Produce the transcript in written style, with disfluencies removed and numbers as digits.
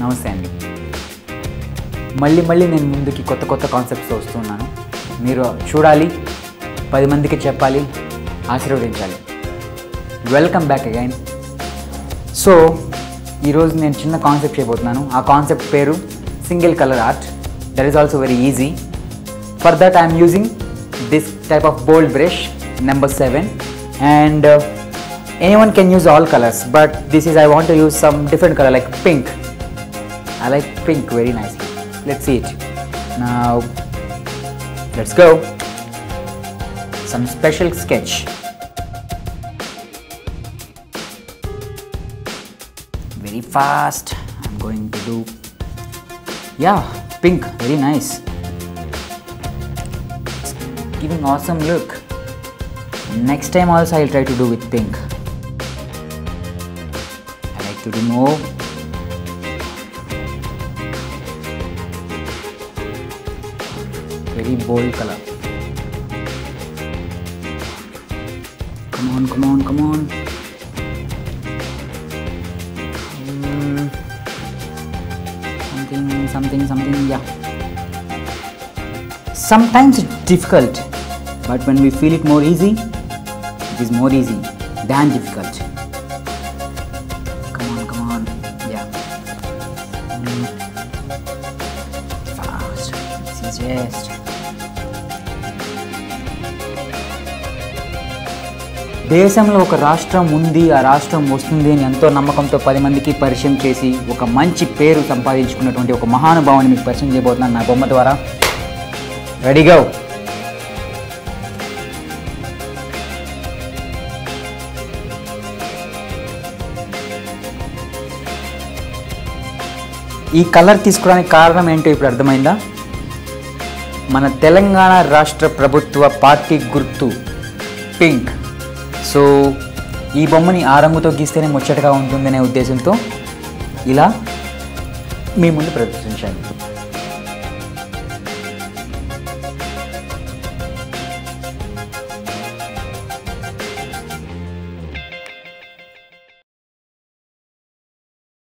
నమస్తే అండి. మళ్ళీ నేను ముందుకి కొత్త కాన్సెప్ట్స్తో వస్తున్నాను. మీరు చూడాలి, 10 మందికి చెప్పాలి, ఆశీర్వదించాలి. Welcome back again. సో ఈరోజు నేను చిన్న కాన్సెప్ట్ చేయబోతున్నాను. ఆ కాన్సెప్ట్ పేరు single colour art. That is also very easy. For that I'm using this type of bold brush number 7 and anyone can use all colors, but I want to use some different color like pink. I like pink very nicely. Let's see it. Now let's go. Some special sketch. Very fast I'm going to do. Yeah, pink, very nice. It's giving awesome look. Next time also I'll try to do with pink. I like to do more. Very bold color. Come on. Something, yeah. Sometimes it's difficult, but when we feel it more easy, it is more easy than difficult. Come on, yeah. Fast, this is just. దేశంలో ఒక రాష్ట్రం ఉంది, ఆ రాష్ట్రం వస్తుంది అని ఎంతో నమ్మకంతో 10 మందికి పరిచయం చేసి ఒక మంచి పేరు సంపాదించుకున్నటువంటి ఒక మహానుభావుని మీకు పరిచయం చేయబోతున్నాను నా బొమ్మ ద్వారా. Ready go. ఈ కలర్ తీసుకోవడానికి కారణం ఏంటో ఇప్పుడు అర్థమైందా? మన తెలంగాణ రాష్ట్ర ప్రభుత్వ పార్టీ గుర్తు పింక్. సో ఈ బొమ్మని ఆ రంగుతో గీస్తేనే ముచ్చటగా ఉంటుందనే ఉద్దేశంతో ఇలా మీ ముందు ప్రదర్శించాను.